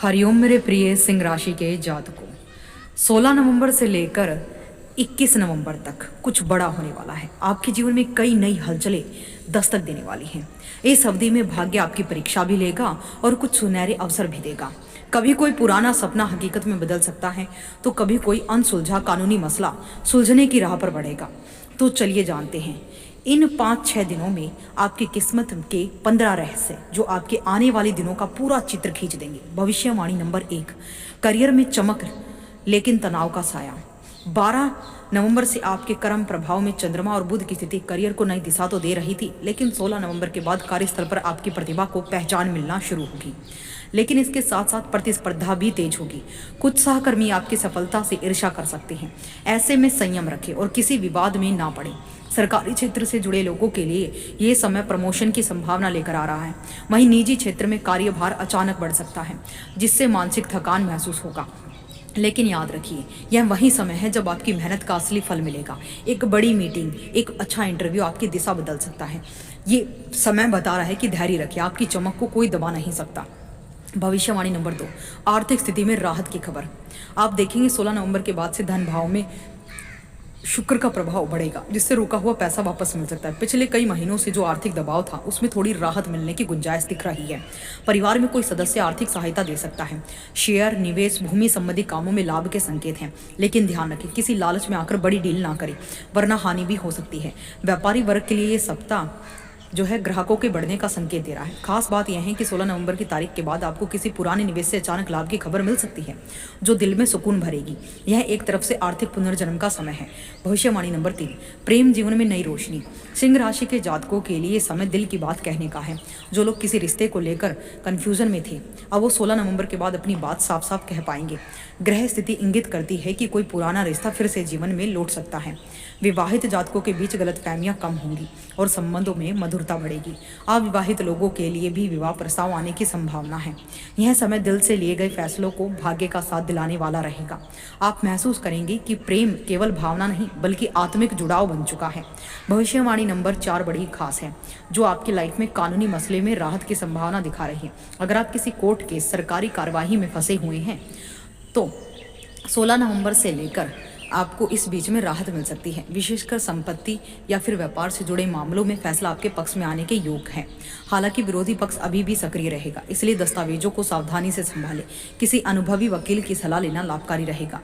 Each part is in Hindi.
हरिओम मेरे प्रिय सिंह राशि के जातकों। 16 नवंबर से लेकर 21 नवंबर तक कुछ बड़ा होने वाला है। आपके जीवन में कई नई हलचलें दस्तक देने वाली हैं। इस अवधि में भाग्य आपकी परीक्षा भी लेगा और कुछ सुनहरे अवसर भी देगा। कभी कोई पुराना सपना हकीकत में बदल सकता है, तो कभी कोई अनसुलझा कानूनी मसला सुलझने की राह पर बढ़ेगा। तो चलिए जानते हैं इन 5-6 दिनों में आपकी किस्मत के 15 रहस्य जो आपके आने वाले दिनों का पूरा चित्र खींच देंगे। भविष्यवाणी नंबर 1, करियर में चमक लेकिन तनाव का साया। 12 नवंबर से आपके कर्म प्रभाव में चंद्रमा और बुध की स्थिति करियर को नई दिशा तो दे रही थी, लेकिन 16 नवंबर के बाद कार्यस्थल पर आपकी प्रतिभा को पहचान मिलना शुरू होगी। लेकिन इसके साथ साथ प्रतिस्पर्धा भी तेज होगी। कुछ सहकर्मी आपकी सफलता से ईर्ष्या कर सकते हैं। ऐसे में संयम रखें और किसी विवाद में ना पड़े। सरकारी क्षेत्र से जुड़े लोगों के लिए ये समय प्रमोशन की संभावना लेकर आ रहा है। वहीं निजी क्षेत्र में कार्यभार अचानक बढ़ सकता है, जिससे मानसिक थकान महसूस होगा। लेकिन याद रखिए, यह वही समय है जब आपकी मेहनत का असली फल मिलेगा। एक बड़ी मीटिंग, एक अच्छा इंटरव्यू आपकी दिशा बदल सकता है। ये समय बता रहा है कि धैर्य रखिए, आपकी चमक को कोई दबा नहीं सकता। भविष्यवाणी नंबर 2, आर्थिक स्थिति में राहत की खबर। आप देखेंगे 16 नवंबर के बाद से धन भाव में शुक्र का प्रभाव बढ़ेगा, जिससे रुका हुआ पैसा वापस मिल सकता है। पिछले कई महीनों से जो आर्थिक दबाव था, उसमें थोड़ी राहत मिलने की गुंजाइश दिख रही है। परिवार में कोई सदस्य आर्थिक सहायता दे सकता है। शेयर, निवेश, भूमि संबंधी कामों में लाभ के संकेत हैं। लेकिन ध्यान रखें, किसी लालच में आकर बड़ी डील ना करें, वरना हानि भी हो सकती है। व्यापारी वर्ग के लिए ये सप्ताह जो है ग्राहकों के बढ़ने का संकेत दे रहा है। खास बात यह है कि 16 नवंबर की तारीख के बाद आपको किसी पुराने निवेश से अचानक लाभ की खबर मिल सकती है, जो दिल में सुकून भरेगी। यह एक तरफ से आर्थिक पुनर्जन्म का समय है। भविष्यवाणी नंबर 3, प्रेम जीवन में नई रोशनी। सिंह राशि के जातकों के लिए समय दिल की बात कहने का है। जो लोग किसी रिश्ते को लेकर कंफ्यूजन में थे, अब वो 16 नवंबर के बाद अपनी बात साफ साफ कह पाएंगे। ग्रह स्थिति इंगित करती है कि कोई पुराना रिश्ता फिर से जीवन में लौट सकता है। विवाहित जातकों के बीच गलतफहमियां कम होंगी और संबंधों में मधुरता बढ़ेगी। अविवाहित लोगों के लिए भी विवाह प्रस्ताव आने की संभावना है। यह समय दिल से लिए गए फैसलों को भाग्य का साथ दिलाने वाला रहेगा। आप महसूस करेंगे कि प्रेम केवल भावना नहीं, बल्कि आत्मिक जुड़ाव बन चुका है। भविष्यवाणी नंबर 4 बड़ी खास है, जो आपकी लाइफ में कानूनी मसले में राहत की संभावना दिखा रही है। अगर आप किसी कोर्ट केस, सरकारी कार्यवाही में फंसे हुए हैं, तो 16 नवंबर से लेकर आपको इस बीच में राहत मिल सकती है। विशेषकर संपत्ति या फिर व्यापार से जुड़े मामलों में फैसला आपके पक्ष में आने के योग है। हालांकि विरोधी पक्ष अभी भी सक्रिय रहेगा, इसलिए दस्तावेजों को सावधानी से संभालें। किसी अनुभवी वकील की सलाह लेना लाभकारी रहेगा।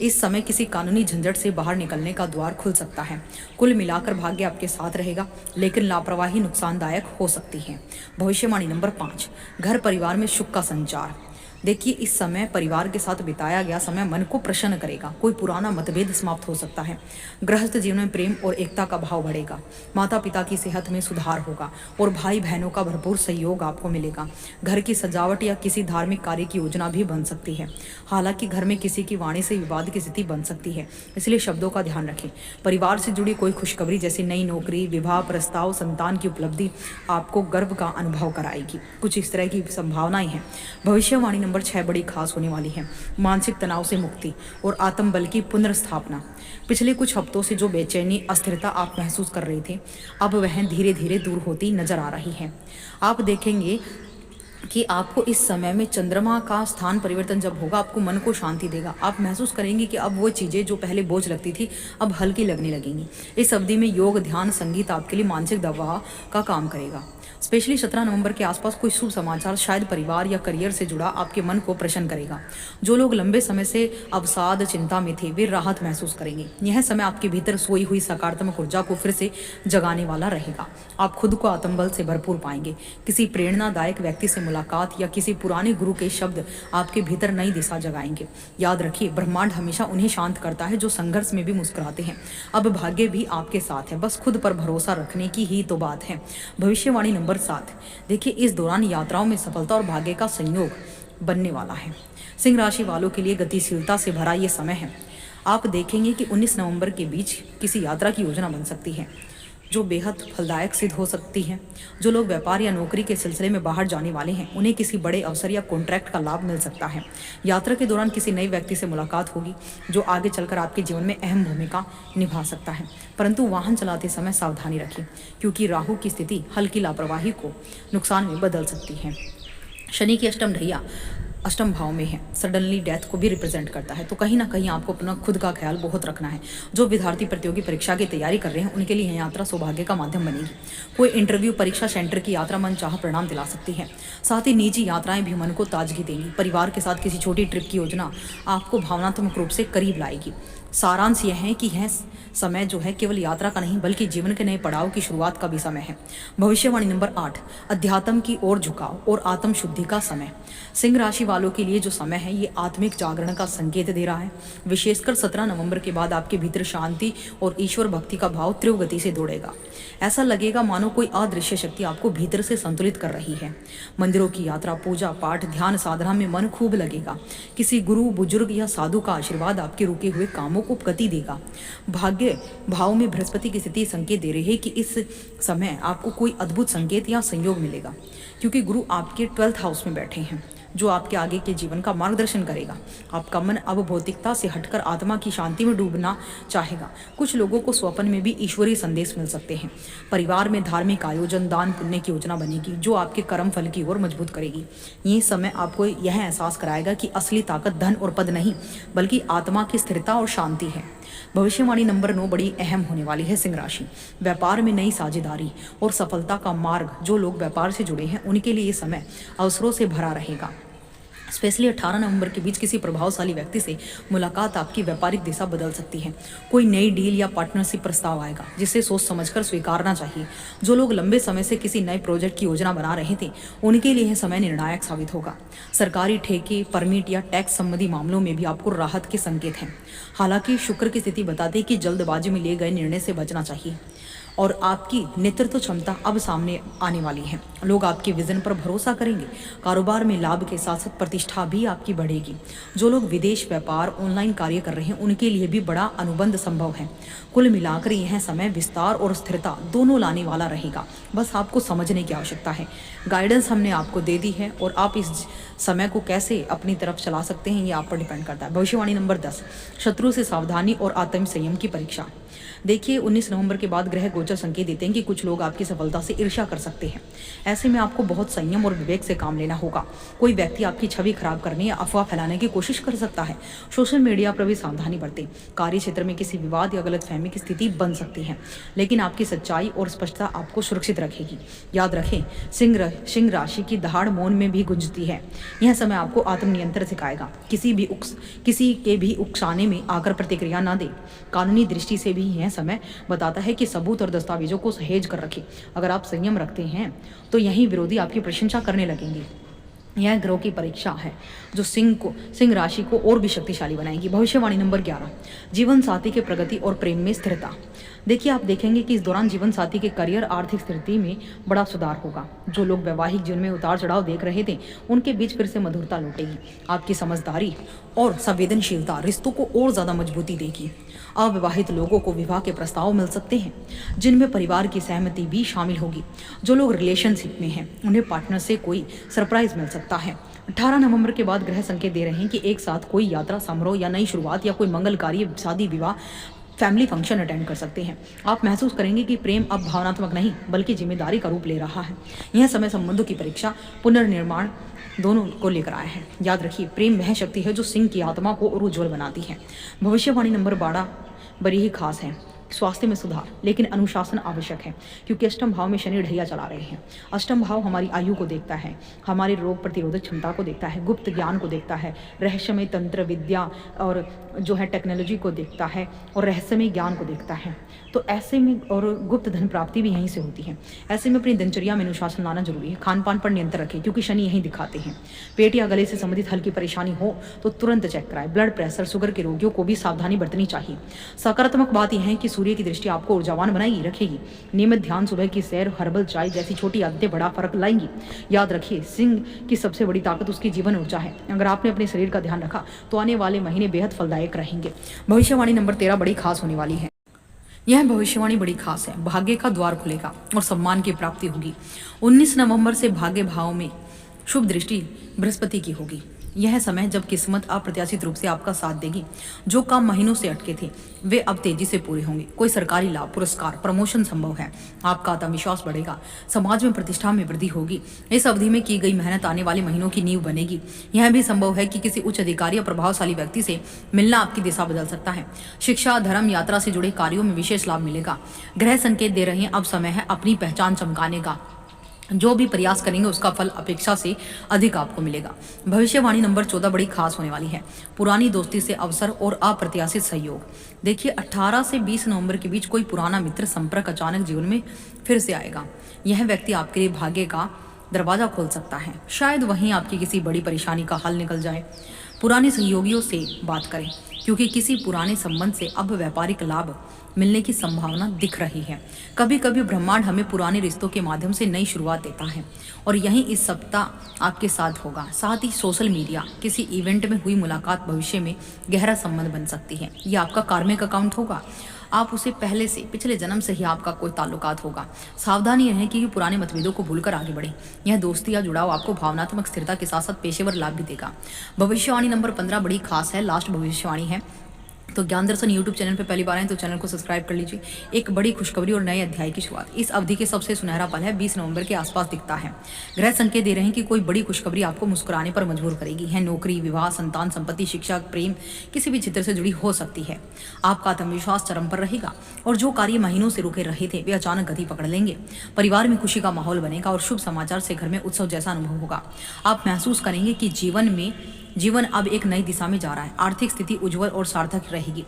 इस समय किसी कानूनी झंझट से बाहर निकलने का द्वार खुल सकता है। कुल मिलाकर भाग्य आपके साथ रहेगा, लेकिन लापरवाही नुकसानदायक हो सकती है। भविष्यवाणी नंबर 5, घर परिवार में सुख का संचार। देखिए, इस समय परिवार के साथ बिताया गया समय मन को प्रसन्न करेगा। कोई पुराना मतभेद समाप्त हो सकता है। गृहस्थ जीवन में प्रेम और एकता का भाव बढ़ेगा। माता पिता की सेहत में सुधार होगा और भाई बहनों का भरपूर सहयोग आपको मिलेगा। घर की सजावट या किसी धार्मिक कार्य की योजना भी बन सकती है। हालांकि घर में किसी की वाणी से विवाद की स्थिति बन सकती है, इसलिए शब्दों का ध्यान रखें। परिवार से जुड़ी कोई खुशखबरी जैसे नई नौकरी, विवाह प्रस्ताव, संतान की उपलब्धि आपको गर्व का अनुभव कराएगी। कुछ इस तरह की संभावनाएं हैं। भविष्यवाणी नंबर 6 बड़ी खास होने वाली है। मानसिक तनाव से मुक्ति और आत्मबल की पुनर्स्थापना। पिछले कुछ हफ्तों से जो बेचैनी, अस्थिरता आप महसूस कर रहे थे, अब वह धीरे धीरे दूर होती नजर आ रही है। आप देखेंगे कि आपको इस समय में चंद्रमा का स्थान परिवर्तन जब होगा, आपको मन को शांति देगा। आप महसूस करेंगे कि अब वो चीज़ें जो पहले बोझ लगती थी, अब हल्की लगने लगेंगी। इस अवधि में योग, ध्यान, संगीत आपके लिए मानसिक दबाव का काम करेगा। स्पेशली 17 नवंबर के आसपास कोई शुभ समाचार शायद परिवार या करियर से जुड़ा आपके मन को प्रसन्न करेगा। जो लोग लंबे समय से अवसाद, चिंता में थे, वे राहत महसूस करेंगे। यह समय आपके भीतर सोई हुई सकारात्मक ऊर्जा को फिर से जगाने वाला रहेगा। आप खुद को आत्मबल से भरपूर पाएंगे। किसी प्रेरणादायक व्यक्ति से मुलाकात या किसी पुराने गुरु के शब्द आपके भीतर नई दिशा जगाएंगे। याद रखिए, ब्रह्मांड हमेशा उन्हें शांत करता है जो संघर्ष में भी मुस्कुराते हैं। अब भाग्य भी आपके साथ है, बस खुद पर भरोसा रखने की ही तो बात है। भविष्यवाणी नंबर 7, देखिए, इस दौरान यात्राओं में सफलता और भाग्य का संयोग बनने वाला है। सिंह राशि वालों के लिए गतिशीलता से भरा ये समय है। आप देखेंगे कि 19 नवंबर के बीच किसी यात्रा की योजना बन सकती है, जो बेहद फलदायक सिद्ध हो सकती है। जो लोग व्यापार या नौकरी के सिलसिले में बाहर जाने वाले हैं, उन्हें किसी बड़े अवसर या कॉन्ट्रैक्ट का लाभ मिल सकता है। यात्रा के दौरान किसी नए व्यक्ति से मुलाकात होगी, जो आगे चलकर आपके जीवन में अहम भूमिका निभा सकता है। परंतु वाहन चलाते समय सावधानी रखें, क्योंकि राहु की स्थिति हल्की लापरवाही को नुकसान में बदल सकती है। शनि की अष्टम ढैया अष्टम भाव में है, सडनली डेथ को भी रिप्रेजेंट करता है। तो कहीं ना कहीं आपको अपना खुद का ख्याल बहुत रखना है। जो विद्यार्थी प्रतियोगी परीक्षा की तैयारी कर रहे हैं उनके लिए यह यात्रा सौभाग्य का माध्यम बनेगी। कोई इंटरव्यू, परीक्षा सेंटर की यात्रा मनचाहा परिणाम दिला सकती है। साथ ही निजी यात्राएं भी मन को ताजगी देंगी। परिवार के साथ किसी छोटी ट्रिप की योजना आपको भावनात्मक रूप से करीब लाएगी। सारांश यह है कि यह समय जो है केवल यात्रा का नहीं बल्कि जीवन के नए पड़ाव की शुरुआत का भी समय है। भविष्यवाणी नंबर 8, अध्यात्म की ओर झुकाव और आत्म शुद्धि का समय। सिंह राशि वालों के लिए जो समय है ये आत्मिक जागरण का संकेत दे रहा है। विशेषकर 17 नवंबर के बाद आपके भीतर शांति और ईश्वर भक्ति का भाव तीव्र गति से दौड़ेगा। ऐसा लगेगा मानो कोई अदृश्य शक्ति आपको भीतर से संतुलित कर रही है। मंदिरों की यात्रा, पूजा पाठ, ध्यान साधना में मन खूब लगेगा। किसी गुरु, बुजुर्ग या साधु का आशीर्वाद आपके रुके हुए कामों को गति देगा। भाग्य भाव में बृहस्पति की स्थिति संकेत दे रही है कि इस समय आपको कोई अद्भुत संकेत या संयोग मिलेगा, क्योंकि गुरु आपके 12th हाउस में बैठे हैं जो आपके आगे के जीवन का मार्गदर्शन करेगा। आपका मन अब भौतिकता से हटकर आत्मा की शांति में डूबना चाहेगा। कुछ लोगों को स्वप्न में भी ईश्वरीय संदेश मिल सकते हैं। परिवार में धार्मिक आयोजन, दान पुण्य की योजना बनेगी जो आपके कर्म फल की ओर मजबूत करेगी। ये समय आपको यह एहसास कराएगा कि असली ताकत धन और पद नहीं बल्कि आत्मा की स्थिरता और शांति है। भविष्यवाणी नंबर 9 बड़ी अहम होने वाली है सिंह राशि। व्यापार में नई साझेदारी और सफलता का मार्ग, जो लोग व्यापार से जुड़े हैं उनके लिए ये समय अवसरों से भरा रहेगा। स्पेशली 18 नवंबर के बीच किसी प्रभावशाली व्यक्ति से मुलाकात आपकी व्यापारिक दिशा बदल सकती है। कोई नई डील या पार्टनरशिप प्रस्ताव आएगा जिसे सोच समझकर स्वीकारना चाहिए। जो लोग लंबे समय से किसी नए प्रोजेक्ट की योजना बना रहे थे उनके लिए यह समय निर्णायक साबित होगा। सरकारी ठेके, परमिट या टैक्स संबंधी मामलों में भी आपको राहत के संकेत हैं। हालांकि शुक्र की स्थिति बताती है कि जल्दबाजी में लिए गए निर्णय से बचना चाहिए और आपकी नेतृत्व क्षमता अब सामने आने वाली है। लोग आपके विजन पर भरोसा करेंगे। कारोबार में लाभ के साथ साथ प्रतिष्ठा भी आपकी बढ़ेगी। जो लोग विदेश, व्यापार, ऑनलाइन कार्य कर रहे हैं उनके लिए भी बड़ा अनुबंध संभव है। कुल मिलाकर यह समय विस्तार और स्थिरता दोनों लाने वाला रहेगा। बस आपको समझने की आवश्यकता है। गाइडेंस हमने आपको दे दी है और आप इस समय को कैसे अपनी तरफ चला सकते हैं ये आप पर डिपेंड करता है। भविष्यवाणी नंबर 10, शत्रु से सावधानी और आत्म संयम की परीक्षा। देखिए 19 नवंबर के बाद ग्रह गोचर संकेत देते हैं कि कुछ लोग आपकी सफलता से ईर्ष्या कर सकते हैं। ऐसे में आपको बहुत संयम और विवेक से काम लेना होगा। कोई व्यक्ति आपकी छवि खराब करने या अफवाह फैलाने की कोशिश कर सकता है। सोशल मीडिया पर भी सावधानी बरतें। कार्य क्षेत्र में किसी विवाद या गलतफहमी की स्थिति बन सकती है, लेकिन आपकी सच्चाई और स्पष्टता आपको सुरक्षित रखेगी। याद रखें, सिंह राशि की दहाड़ मौन में भी गुंजती है। यह समय आपको आत्मनियंत्रण सिखाएगा। किसी के भी उकसाने में आकर प्रतिक्रिया ना दे। कानूनी दृष्टि से भी यह समय बताता है कि सबूत और दस्तावेजों को सहेज कर रखें। अगर आप संयम रखते हैं तो यही विरोधी आपकी प्रशंसा करने लगेंगे। यह ग्रह की परीक्षा है जो सिंह राशि को और भी शक्तिशाली बनाएगी। भविष्यवाणी नंबर 11, जीवन साथी के प्रगति और प्रेम में स्थिरता। देखिए आप देखेंगे कि इस दौरान जीवन साथी के करियर, आर्थिक स्थिति में बड़ा सुधार होगा। जो लोग वैवाहिक जीवन में उतार चढ़ाव देख रहे थे उनके बीच फिर से मधुरता लौटेगी। आपकी समझदारी और संवेदनशीलता रिश्तों को और ज़्यादा मजबूती देगी। अविवाहित लोगों को विवाह के प्रस्ताव मिल सकते हैं जिनमें परिवार की सहमति भी शामिल होगी। जो लोग रिलेशनशिप में हैं उन्हें पार्टनर से कोई सरप्राइज मिल सकता है। 18 नवंबर के बाद ग्रह संकेत दे रहे हैं कि एक साथ कोई यात्रा, समारोह या नई शुरुआत या कोई मंगल कार्य, शादी, विवाह, फैमिली फंक्शन अटेंड कर सकते हैं। आप महसूस करेंगे कि प्रेम अब भावनात्मक नहीं बल्कि जिम्मेदारी का रूप ले रहा है। यह समय संबंधों की परीक्षा, पुनर्निर्माण दोनों को लेकर आया है। याद रखिए, प्रेम वह शक्ति है जो सिंह की आत्मा को और उज्ज्वल बनाती है। भविष्यवाणी नंबर 12 बड़ी ही खास है। स्वास्थ्य में सुधार, लेकिन अनुशासन आवश्यक है क्योंकि अष्टम भाव में शनि ढैया चला रहे हैं। अष्टम भाव हमारी आयु को देखता है, हमारी रोग प्रतिरोधक क्षमता को देखता है, गुप्त ज्ञान को देखता है, रहस्यमय तंत्र विद्या और जो है टेक्नोलॉजी को देखता है और रहस्यमय ज्ञान को देखता है। तो ऐसे में और गुप्त धन प्राप्ति भी यहीं से होती है। ऐसे में अपनी दिनचर्या में अनुशासन लाना जरूरी है। खान पान पर नियंत्रण रखें क्योंकि शनि यहीं दिखाते हैं। पेट या गले से संबंधित हल्की परेशानी हो तो तुरंत चेक कराएं। ब्लड प्रेशर, शुगर के रोगियों को भी सावधानी बरतनी चाहिए। सकारात्मक बात यह है कि सूर्य की दृष्टि आपको ऊर्जावान बनाएगी रखेगी। नियमित ध्यान, सुबह की सैर, हर्बल चाय जैसी छोटी आदतें बड़ा फर्क लाएंगी। याद रखिए, सिंह की सबसे बड़ी ताकत उसकी जीवन ऊर्जा है। अगर आपने अपने शरीर का ध्यान रखा तो आने वाले महीने बेहद फलदायक रहेंगे। भविष्यवाणी नंबर 13 बड़ी खास होने वाली है। यह भविष्यवाणी बड़ी खास है। भाग्य का द्वार खुलेगा और सम्मान की प्राप्ति होगी। 19 नवंबर से भाग्य भाव में शुभ दृष्टि बृहस्पति की होगी। यह समय जब किस्मत अप्रत्याशित रूप से आपका साथ देगी। जो काम महीनों से अटके थे वे अब तेजी से पूरे होंगे। कोई सरकारी लाभ, पुरस्कार, प्रमोशन संभव है। आपका आत्मविश्वास बढ़ेगा। समाज में प्रतिष्ठा में वृद्धि होगी। इस अवधि में की गई मेहनत आने वाले महीनों की नींव बनेगी। यह भी संभव है कि किसी उच्च अधिकारी या प्रभावशाली व्यक्ति से मिलना आपकी दिशा बदल सकता है। शिक्षा, धर्म, यात्रा से जुड़े कार्यों में विशेष लाभ मिलेगा। ग्रह संकेत दे रहे हैं अब समय है अपनी पहचान चमकाने का। जो भी प्रयास करेंगे उसका फल अपेक्षा से अधिक आपको मिलेगा। भविष्यवाणी नंबर 14 बड़ी खास होने वाली है। पुरानी दोस्ती से अवसर और अप्रत्याशित सहयोग। देखिए 18 से 20 नवंबर के बीच कोई पुराना मित्र संपर्क अचानक जीवन में फिर से आएगा। यह व्यक्ति आपके लिए भाग्य का दरवाजा खोल सकता है। शायद वहीं आपकी किसी बड़ी परेशानी का हल निकल जाए। पुराने सहयोगियों से बात करें क्योंकि किसी पुराने संबंध से अब व्यापारिक लाभ मिलने की संभावना दिख रही है। कभी कभी ब्रह्मांड हमें पुराने रिश्तों के माध्यम से नई शुरुआत देता है और यही इस सप्ताह आपके साथ होगा। साथ ही सोशल मीडिया, किसी इवेंट में हुई मुलाकात भविष्य में गहरा संबंध बन सकती है। यह आपका कार्मिक अकाउंट होगा। आप उसे पहले से, पिछले जन्म से ही आपका कोई ताल्लुकात होगा। सावधानी रहें कि पुराने मतभेदों को भूलकर आगे बढ़ें। यह दोस्ती या जुड़ाव आपको भावनात्मक स्थिरता के साथ साथ पेशेवर लाभ भी देगा। भविष्यवाणी नंबर 15 बड़ी खास है, लास्ट भविष्यवाणी है। तो ज्ञान दर्शन यूट्यूब चैनल पे पहली बार आए तो चैनल को सब्सक्राइब कर लीजिए। एक बड़ी खुशखबरी और नए अध्याय की शुरुआत। इस अवधि के सबसे सुनहरा पल है 20 नवंबर के आसपास दिखता है। ग्रह संकेत दे रहे हैं कि कोई बड़ी खुशखबरी आपको मुस्कुराने पर मजबूर करेगी। है नौकरी, विवाह, संतान, संपत्ति, शिक्षा, प्रेम, किसी भी क्षेत्र से जुड़ी हो सकती है। आपका आत्मविश्वास चरम पर रहेगा और जो कार्य महीनों से रुके रहे थे वे अचानक गति पकड़ लेंगे। परिवार में खुशी का माहौल बनेगा और शुभ समाचार से घर में उत्सव जैसा अनुभव होगा। आप महसूस करेंगे कि जीवन अब एक नई दिशा में जा रहा है। आर्थिक स्थिति उज्जवल और सार्थक रहेगी।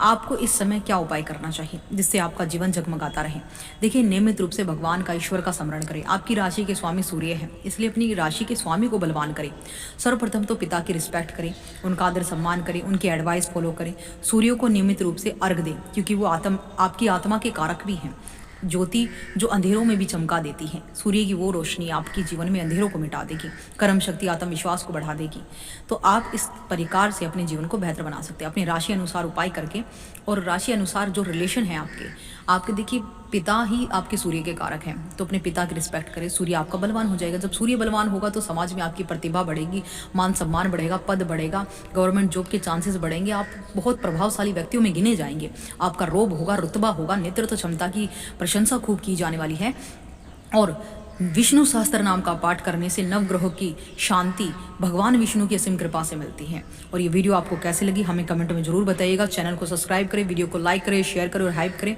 आपको इस समय क्या उपाय करना चाहिए जिससे आपका जीवन जगमगाता रहे? देखिए, नियमित रूप से भगवान का, ईश्वर का स्मरण करें। आपकी राशि के स्वामी सूर्य है, इसलिए अपनी राशि के स्वामी को बलवान करें। सर्वप्रथम तो पिता की रिस्पेक्ट करें, उनका आदर सम्मान करें, उनकी एडवाइस फॉलो करें। सूर्य को नियमित रूप से अर्घ दें क्योंकि वो आपकी आत्मा के कारक भी हैं। ज्योति जो अंधेरों में भी चमका देती है, सूर्य की वो रोशनी आपके जीवन में अंधेरों को मिटा देगी, कर्म शक्ति, आत्मविश्वास को बढ़ा देगी। तो आप इस प्रकार से अपने जीवन को बेहतर बना सकते हैं अपनी राशि अनुसार उपाय करके। और राशि अनुसार जो रिलेशन है आपके देखिए पिता ही आपके सूर्य के कारक हैं, तो अपने पिता की रिस्पेक्ट करें। सूर्य आपका बलवान हो जाएगा। जब सूर्य बलवान होगा तो समाज में आपकी प्रतिभा बढ़ेगी, मान सम्मान बढ़ेगा, पद बढ़ेगा, गवर्नमेंट जॉब के चांसेस बढ़ेंगे। आप बहुत प्रभावशाली व्यक्तियों में गिने जाएंगे। आपका रोब होगा, रुतबा होगा, नेतृत्व क्षमता की प्रशंसा खूब की जाने वाली है। और विष्णु सहस्त्र नाम का पाठ करने से नवग्रहों की शांति भगवान विष्णु की असीम कृपा से मिलती है। और ये वीडियो आपको कैसे लगी हमें कमेंट में जरूर बताइएगा। चैनल को सब्सक्राइब करें, वीडियो को लाइक करें, शेयर करें और हाइप करें।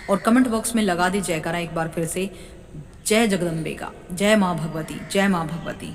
और कमेंट बॉक्स में लगा दे जयकारा एक बार फिर से। जय जगदम्बे का, जय माँ भगवती, जय माँ भगवती।